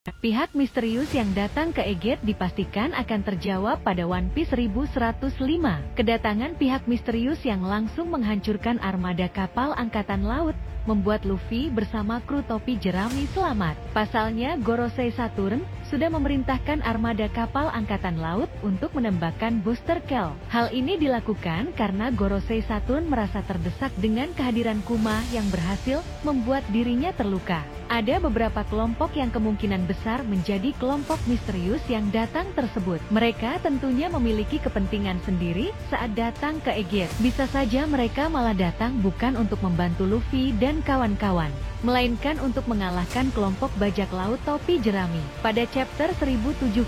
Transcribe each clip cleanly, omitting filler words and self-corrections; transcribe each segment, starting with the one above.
Pihak misterius yang datang ke Aegith dipastikan akan terjawab pada One Piece 1105. Kedatangan pihak misterius yang langsung menghancurkan armada kapal angkatan laut, membuat Luffy bersama kru topi jerami selamat. Pasalnya, Gorosei Saturn sudah memerintahkan armada kapal angkatan laut untuk menembakkan Booster Cell. Hal ini dilakukan karena Gorosei Saturn merasa terdesak dengan kehadiran Kuma yang berhasil membuat dirinya terluka. Ada beberapa kelompok yang kemungkinan besar menjadi kelompok misterius yang datang tersebut. Mereka tentunya memiliki kepentingan sendiri saat datang ke Aegith. Bisa saja mereka malah datang bukan untuk membantu Luffy dan kawan-kawan, melainkan untuk mengalahkan kelompok bajak laut topi jerami. Pada chapter 1079,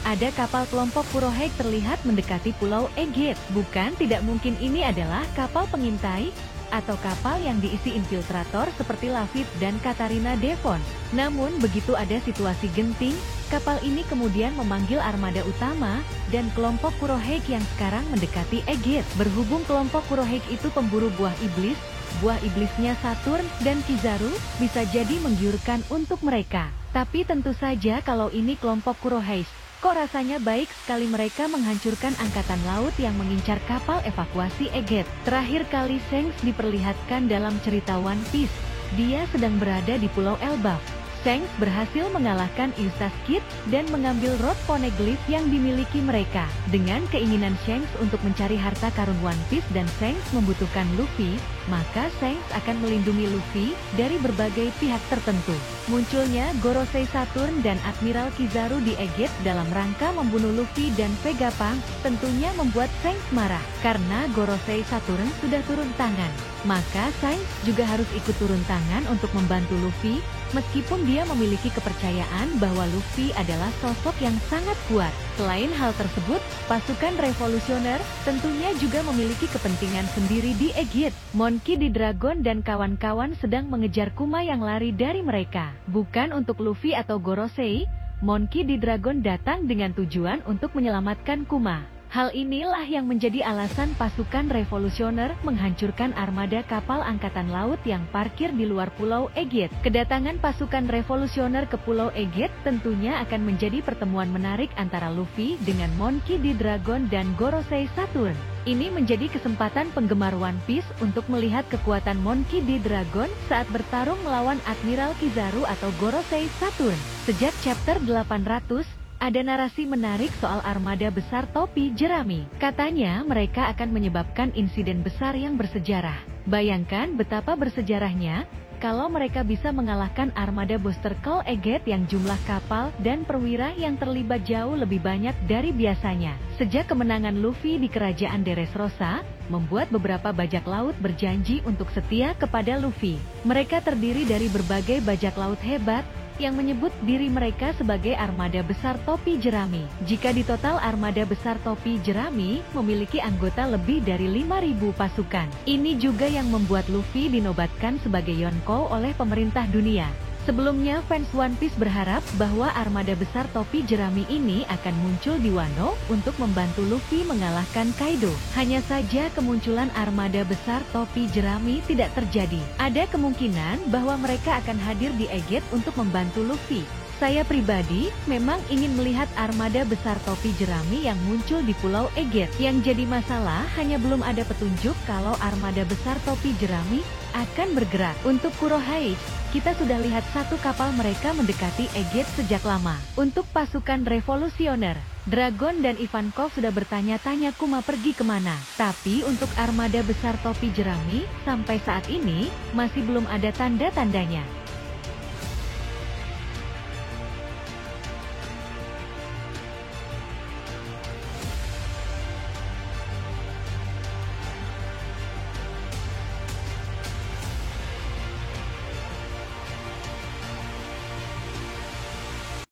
ada kapal kelompok Kurohige terlihat mendekati pulau Aegith. Bukan tidak mungkin ini adalah kapal pengintai atau kapal yang diisi infiltrator seperti Lafitte dan Katarina Devon. Namun begitu ada situasi genting, kapal ini kemudian memanggil armada utama dan kelompok Kurohige yang sekarang mendekati Aegith. Berhubung kelompok Kurohige itu pemburu buah iblisnya Saturn dan Kizaru bisa jadi menggiurkan untuk mereka. Tapi tentu saja kalau ini kelompok Kurohige, kok rasanya baik sekali mereka menghancurkan angkatan laut yang mengincar kapal evakuasi Aegith. Terakhir kali Shanks diperlihatkan dalam cerita One Piece, dia sedang berada di Pulau Elbaf. Shanks berhasil mengalahkan Eustass Kid dan mengambil rod poneglyph yang dimiliki mereka. Dengan keinginan Shanks untuk mencari harta karun One Piece dan Shanks membutuhkan Luffy, maka Shanks akan melindungi Luffy dari berbagai pihak tertentu. Munculnya Gorosei Saturn dan Admiral Kizaru di Aegith dalam rangka membunuh Luffy dan Vegapunk tentunya membuat Shanks marah. Karena Gorosei Saturn sudah turun tangan, maka Shanks juga harus ikut turun tangan untuk membantu Luffy, meskipun dia memiliki kepercayaan bahwa Luffy adalah sosok yang sangat kuat. Selain hal tersebut, pasukan revolusioner tentunya juga memiliki kepentingan sendiri di Aegith. Monkey D. Dragon dan kawan-kawan sedang mengejar Kuma yang lari dari mereka. Bukan untuk Luffy atau Gorosei, Monkey D. Dragon datang dengan tujuan untuk menyelamatkan Kuma. Hal inilah yang menjadi alasan pasukan revolusioner menghancurkan armada kapal angkatan laut yang parkir di luar pulau Aegith. Kedatangan pasukan revolusioner ke pulau Aegith tentunya akan menjadi pertemuan menarik antara Luffy dengan Monkey D. Dragon dan Gorosei Saturn. Ini menjadi kesempatan penggemar One Piece untuk melihat kekuatan Monkey D. Dragon saat bertarung melawan Admiral Kizaru atau Gorosei Saturn. Sejak chapter 800, ada narasi menarik soal armada besar topi jerami. Katanya mereka akan menyebabkan insiden besar yang bersejarah. Bayangkan betapa bersejarahnya kalau mereka bisa mengalahkan armada Booster Cell Aegith yang jumlah kapal dan perwira yang terlibat jauh lebih banyak dari biasanya. Sejak kemenangan Luffy di kerajaan Dressrosa, membuat beberapa bajak laut berjanji untuk setia kepada Luffy. Mereka terdiri dari berbagai bajak laut hebat yang menyebut diri mereka sebagai armada besar topi jerami. Jika di total armada besar topi jerami memiliki anggota lebih dari 5.000 pasukan. Ini juga yang membuat Luffy dinobatkan sebagai Yonkou oleh pemerintah dunia. Sebelumnya fans One Piece berharap bahwa armada besar topi jerami ini akan muncul di Wano untuk membantu Luffy mengalahkan Kaido. Hanya saja kemunculan armada besar topi jerami tidak terjadi. Ada kemungkinan bahwa mereka akan hadir di Aegith untuk membantu Luffy. Saya pribadi memang ingin melihat armada besar topi jerami yang muncul di Pulau Aegith. Yang jadi masalah hanya belum ada petunjuk kalau armada besar topi jerami akan bergerak. Untuk Kurohige, kita sudah lihat satu kapal mereka mendekati Aegith sejak lama. Untuk pasukan revolusioner, Dragon dan Ivankov sudah bertanya-tanya Kuma pergi kemana. Tapi untuk armada besar topi jerami, sampai saat ini masih belum ada tanda-tandanya.